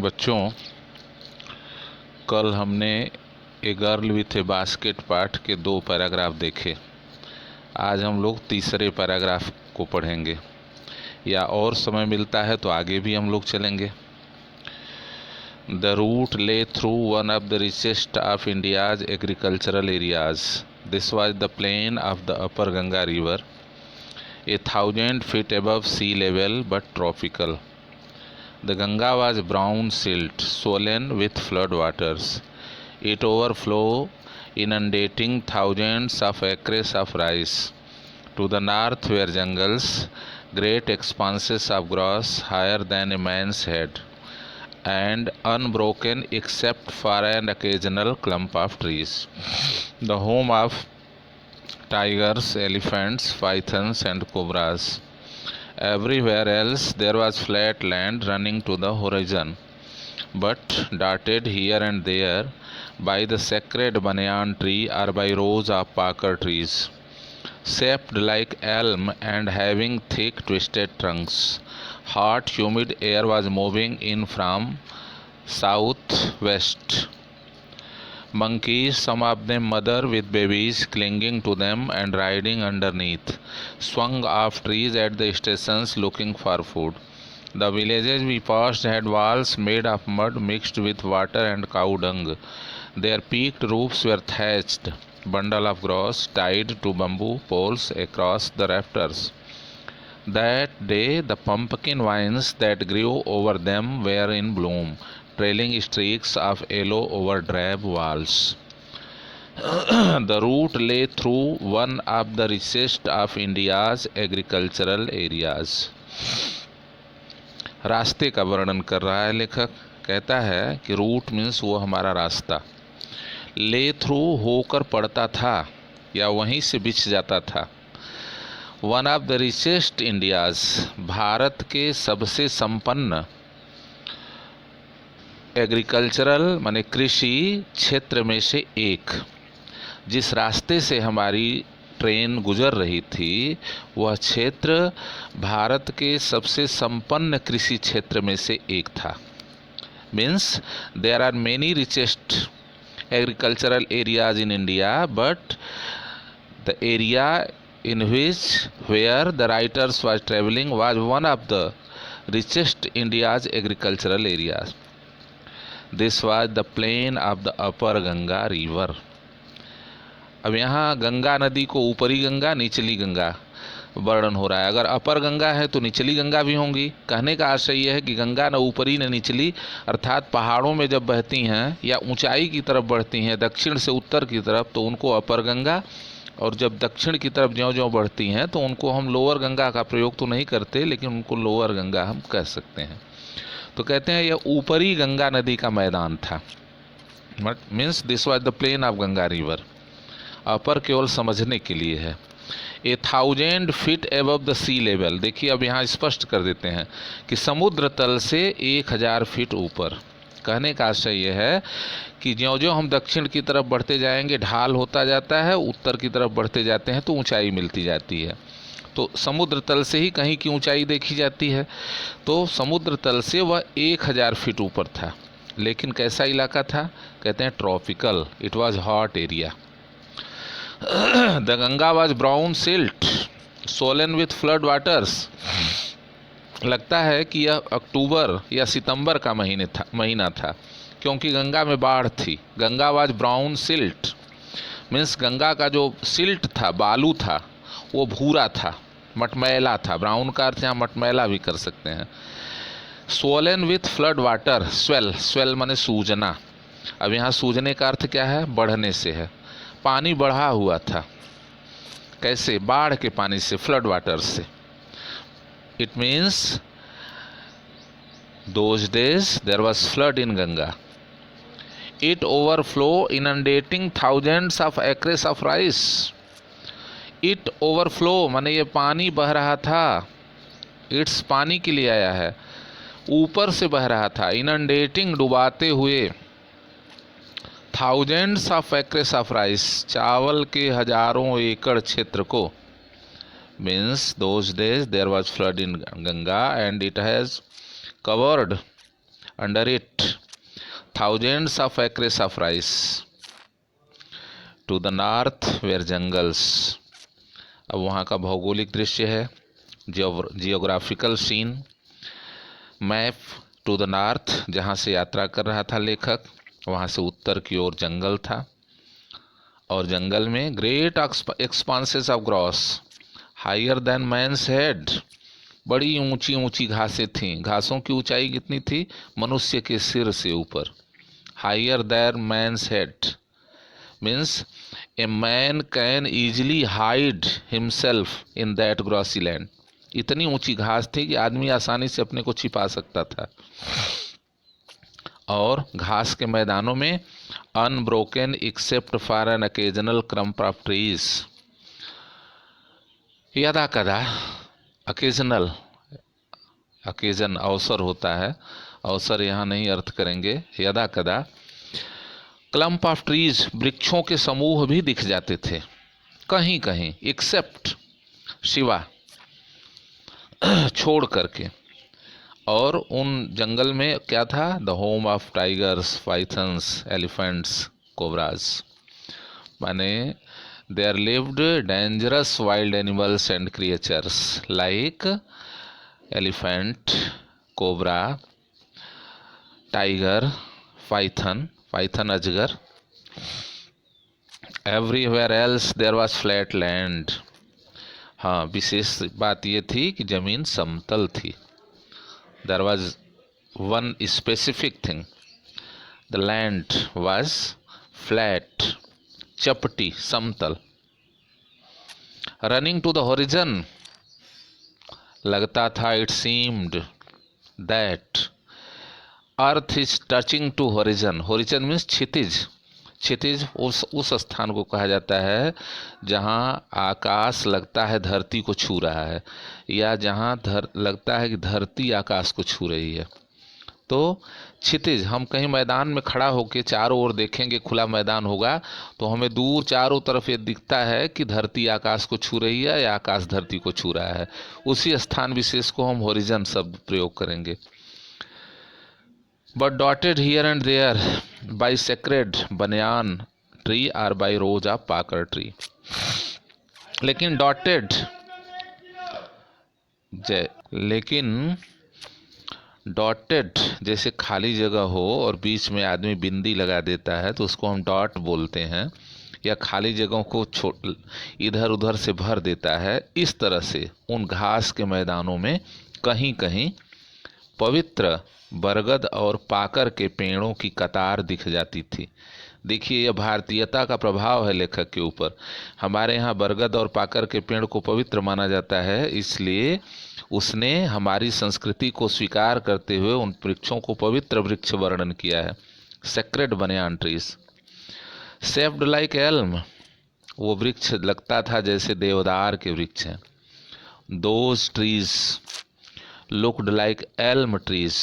बच्चों, कल हमने a girl with A basket पाठ के 2 पैराग्राफ देखे। आज हम लोग तीसरे पैराग्राफ को पढ़ेंगे, या और समय मिलता है तो आगे भी हम लोग चलेंगे। The route lay through one of the richest of India's agricultural areas. This was the plain of the upper Ganga river, 1,000 feet above sea level but tropical. The Ganga was brown silt, swollen with flood waters. It overflowed, inundating thousands of acres of rice. To the north were jungles, great expanses of grass higher than a man's head, and unbroken except for an occasional clump of trees. The home of tigers, elephants, pythons, and cobras. Everywhere else there was flat land running to the horizon, but dotted here and there by the sacred banyan tree or by rows of pakar trees, shaped like elm and having thick twisted trunks. Hot, humid air was moving in from southwest. Monkeys, some of them mother with babies clinging to them and riding underneath, swung off trees at the stations looking for food. The villages we passed had walls made of mud mixed with water and cow dung. Their peaked roofs were thatched, bundle of grass tied to bamboo poles across the rafters. That day the pumpkin vines that grew over them were in bloom, trailing streaks of yellow over drab walls. The route lay through one of the richest of India's agricultural areas. रास्ते का वर्णन कर रहा है लेखक। कहता है कि रूट मीन्स वो हमारा रास्ता, ले थ्रू होकर पड़ता था या वहीं से बिछ जाता था। One of the richest India's, Bharat के सबसे संपन्न एग्रीकल्चरल माने कृषि क्षेत्र में से एक। जिस रास्ते से हमारी ट्रेन गुजर रही थी वह क्षेत्र भारत के सबसे संपन्न कृषि क्षेत्र में से एक था। Means there are many richest agricultural areas in India, but the area in which where the writers was traveling was one of the richest India's agricultural areas. This was the plain of the upper Ganga river. अब यहाँ गंगा नदी को ऊपरी गंगा निचली गंगा वर्णन हो रहा है। अगर अपर गंगा है तो निचली गंगा भी होंगी। कहने का आशय यह है कि गंगा न ऊपरी न निचली, अर्थात पहाड़ों में जब बहती हैं या ऊंचाई की तरफ बढ़ती हैं दक्षिण से उत्तर की तरफ तो उनको अपर गंगा, और जब दक्षिण की तरफ ज्यों-ज्यों बढ़ती हैं तो उनको हम लोअर गंगा का प्रयोग तो नहीं करते, लेकिन उनको लोअर गंगा हम कह सकते हैं। तो कहते हैं यह ऊपरी गंगा नदी का मैदान था। Means this was the plain of Ganga river. अपर केवल समझने के लिए है। 1,000 feet above the sea level. देखिए अब यहाँ स्पष्ट कर देते हैं कि समुद्र तल से 1,000 फीट ऊपर। कहने का आशय यह है कि ज्यों-ज्यों हम दक्षिण की तरफ बढ़ते जाएंगे ढाल होता जाता है, उत्तर की तरफ बढ़ते जाते हैं तो ऊंचाई मिलती जाती है। तो समुद्र तल से ही कहीं की ऊंचाई देखी जाती है। तो समुद्र तल से वह 1,000 फीट ऊपर था। लेकिन कैसा इलाका था? कहते हैं tropical. It was hot area. The Ganga was brown silt, Solan with flood waters. लगता है कि यह अक्टूबर या सितंबर का महीना था क्योंकि गंगा में बाढ़ थी। Ganga was brown silt means Ganga का जो सिल्ट था, बालू था, वो भूरा था, मटमैला था। ब्राउन का अर्थ यहाँ मटमैला भी कर सकते हैं। Swollen with flood water, swell माने सूजना। अब यहाँ सूजने का अर्थ क्या है? बढ़ने से है। पानी बढ़ा हुआ था। कैसे? बाढ़ के पानी से, फ्लड वाटर से। It means those days there was flood in Ganga. It overflowed, inundating thousands of acres of rice. It overflow माने ये पानी बह रहा था। It's पानी के लिए आया है, ऊपर से बह रहा था। Inundating डुबाते हुए, thousands of acres of rice चावल के हजारों एकड़ क्षेत्र को। Means those days there was flood in Ganga and it has covered under it thousands of acres of rice. To the north were jungles. अब वहाँ का भौगोलिक दृश्य है, geographical scene map. To the north, जहाँ से यात्रा कर रहा था लेखक, वहाँ से उत्तर की ओर जंगल था, और जंगल में great expanses of grass higher than man's head, बड़ी ऊंची ऊंची घासें थीं। घासों की ऊंचाई कितनी थी? मनुष्य के सिर से ऊपर। Higher than man's head means a man can easily hide himself in that grassy land. इतनी ऊंची घास थी कि आदमी आसानी से अपने को छिपा सकता था। और घास के मैदानों में unbroken except for an occasional clump of trees. यदा कदा, अकेजनल, अकेजन अवसर होता है, अवसर यहाँ नहीं अर्थ करेंगे, यदा कदा क्लम्प ऑफ ट्रीज, वृक्षों के समूह भी दिख जाते थे कहीं कहीं, एक्सेप्ट, शिवा, छोड़ करके। और उन जंगल में क्या था? The home of tigers, pythons, elephants, cobras. माने there lived dangerous wild animals and creatures like elephant, cobra, tiger, python, python अजगर। Everywhere else there was flat land. हाँ, विशेष बात ये थी कि जमीन समतल थी। There was one specific thing, the land was flat, चपटी, समतल। रनिंग टू द हॉरिजन, लगता था, it seemed that earth is touching to horizon. Horizon means क्षितिज। क्षितिज उस स्थान को कहा जाता है जहाँ आकाश लगता है धरती को छू रहा है, या जहाँ लगता है कि धरती आकाश को छू रही है। तो क्षितिज, हम कहीं मैदान में खड़ा होकर चारों ओर देखेंगे, खुला मैदान होगा तो हमें दूर चारों तरफ ये दिखता है कि धरती आकाश को छू रही है या आकाश धरती को छू रहा है। उसी स्थान विशेष को हम हॉरिजन शब्द प्रयोग करेंगे। but dotted here and there by sacred banyan tree or by rows of pakar tree। लेकिन dotted, लेकिन डॉटेड जैसे खाली जगह हो और बीच में आदमी बिंदी लगा देता है तो उसको हम डॉट बोलते हैं, या खाली जगहों को इधर उधर से भर देता है। इस तरह से उन घास के मैदानों में कहीं कहीं पवित्र बरगद और पाकर के पेड़ों की कतार दिख जाती थी। देखिए, यह भारतीयता का प्रभाव है लेखक के ऊपर। हमारे यहाँ बरगद और पाकर के पेड़ को पवित्र माना जाता है, इसलिए उसने हमारी संस्कृति को स्वीकार करते हुए उन वृक्षों को पवित्र वृक्ष वर्णन किया है। सेक्रेड बनियान ट्रीज, शेप्ड लाइक एल्म, वो वृक्ष लगता था जैसे देवदार के वृक्ष हैं। Those trees looked like elm trees,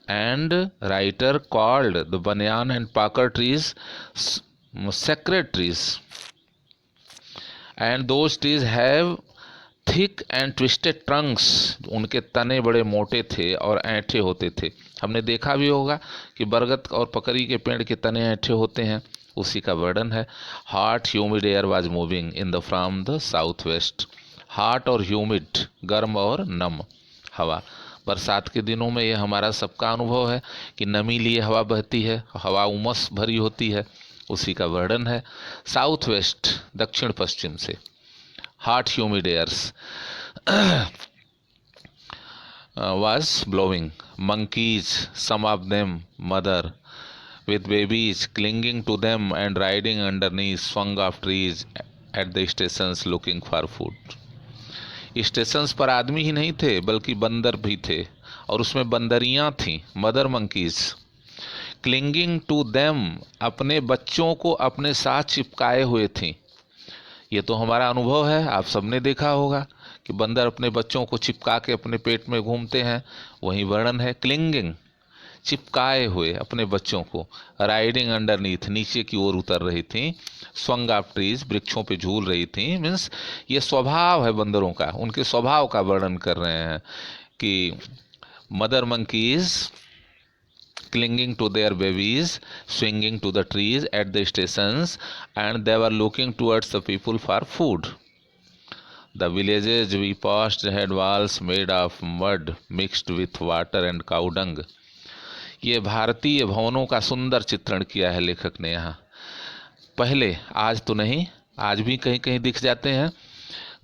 and writer called the banyan and pakar trees sacred trees, and those trees have thick and twisted trunks। उनके तने बड़े मोटे थे और ऐंठे होते थे। हमने देखा भी होगा कि बरगद और पकरी के पेड़ के तने ऐंठे होते हैं, उसी का वर्णन है। Hot humid air was moving in the from the south west. Hot और ह्यूमिड, गर्म और नम हवा। बरसात के दिनों में ये हमारा सबका अनुभव है कि नमी लिए हवा बहती है, हवा उमस भरी होती है, उसी का वर्णन है। साउथ वेस्ट, दक्षिण पश्चिम से। Hot humid airs was blowing. Monkeys, some of them mother, with babies clinging to them and riding underneath swung of trees at the stations looking for food। Stations पर आदमी ही नहीं थे बल्कि बंदर भी थे, और उसमें बंदरियां थीं, mother monkeys. Clinging to them, अपने बच्चों को अपने साथ चिपकाए हुए थीं। ये तो हमारा अनुभव है, आप सबने देखा होगा कि बंदर अपने बच्चों को चिपका के अपने पेट में घूमते हैं, वही वर्णन है। क्लिंगिंग, चिपकाए हुए अपने बच्चों को। राइडिंग अंडरनीथ, नीचे की ओर उतर रही थी। स्वंग ऑफ ट्रीज, वृक्षों पे झूल रही थी। मीन्स ये स्वभाव है बंदरों का, उनके स्वभाव का वर्णन कर रहे हैं कि mother monkeys clinging to their babies, swinging to the trees at the stations, and they were looking towards the people for food. The villages we passed had walls made of mud mixed with water and cow dung. ये भारतीय भवनों का सुंदर चित्रण किया है लेखक ने यहाँ। पहले, आज तो नहीं, आज भी कहीं कहीं दिख जाते हैं,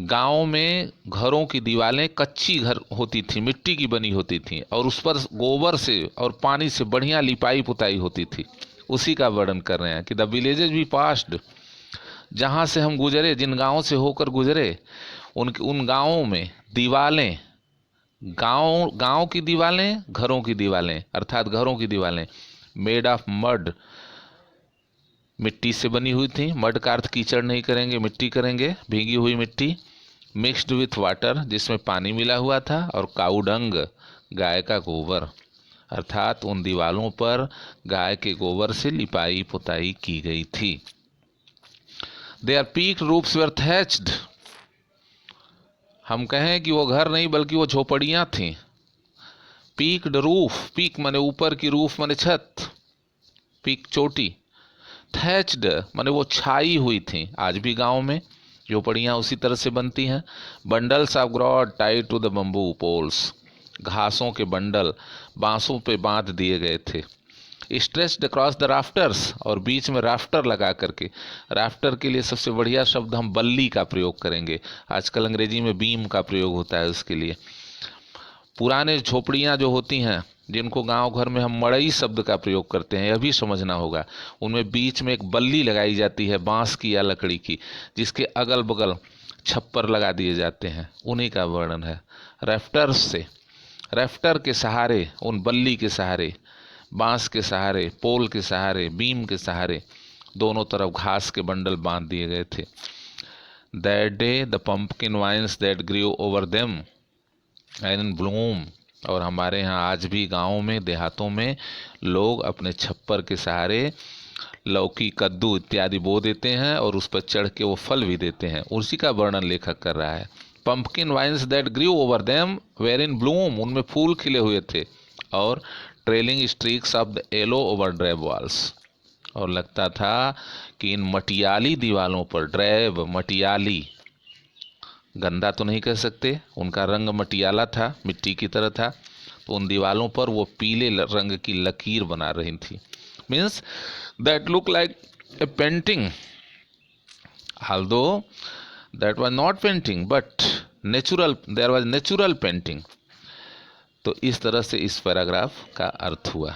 गाँव में घरों की दीवारें कच्ची घर होती थी, मिट्टी की बनी होती थी, और उस पर गोबर से और पानी से बढ़िया लिपाई पुताई होती थी। उसी का वर्णन कर रहे हैं कि द विलेजेस वी पास्ड, जहाँ से हम गुजरे, जिन गाँव से होकर गुजरे, उन गाँवों में दीवारें, गाँव की दीवारें, घरों की दीवारें, अर्थात घरों की दीवारें मेड ऑफ मड, मिट्टी से बनी हुई थी। मड का अर्थ कीचड़ नहीं करेंगे, मिट्टी करेंगे, भीगी हुई मिट्टी। मिक्स्ड विथ वाटर, जिसमें पानी मिला हुआ था, और काऊ डंग, गाय का गोबर, अर्थात उन दीवारों पर गाय के गोबर से लिपाई पुताई की गई थी। There peak roofs were thatched, हम कहें कि वो घर नहीं बल्कि वो झोपड़ियाँ थीं। पीक्ड रूफ, पीक माने ऊपर की, रूफ माने छत, पीक चोटी, थैच्ड माने वो छाई हुई थी। आज भी गांव में झोपड़ियाँ उसी तरह से बनती हैं। Bundles of grass tied to the bamboo poles, घासों के बंडल बांसों पे बांध दिए गए थे। स्ट्रेच्ड अक्रॉस द राफ्टर्स, और बीच में राफ्टर लगा करके, राफ्टर के लिए सबसे बढ़िया शब्द हम बल्ली का प्रयोग करेंगे, आजकल अंग्रेजी में बीम का प्रयोग होता है उसके लिए। पुराने झोपड़ियाँ जो होती हैं, जिनको गांव घर में हम मड़ई शब्द का प्रयोग करते हैं, यह भी समझना होगा, उनमें बीच में एक बल्ली लगाई जाती है बांस की या लकड़ी की, जिसके अगल बगल छप्पर लगा दिए जाते हैं, उन्हीं का वर्णन है। राफ्टर्स से, राफ्टर के सहारे, उन बल्ली के सहारे, बांस के सहारे, पोल के सहारे, बीम के सहारे, दोनों तरफ घास के बंडल बांध दिए गए थे। That day the pumpkin vines that grew over them and in bloom, और हमारे यहाँ आज भी गाँवों में, देहातों में लोग अपने छप्पर के सहारे लौकी, कद्दू इत्यादि बो देते हैं और उस पर चढ़ के वो फल भी देते हैं। उसी का वर्णन लेखक कर रहा है। Pumpkin vines that grew over them were in bloom, उनमें फूल खिले हुए थे, और trailing streaks of the yellow over drab walls, और लगता था कि इन मटियाली दीवालों पर, ड्रैब मटियाली, गंदा तो नहीं कह सकते, उनका रंग मटियाला था, मिट्टी की तरह था, तो उन दीवालों पर वो पीले रंग की लकीर बना रही थी। Means that look like a painting, although that was not painting but natural, there was natural painting। तो इस तरह से इस पैराग्राफ का अर्थ हुआ।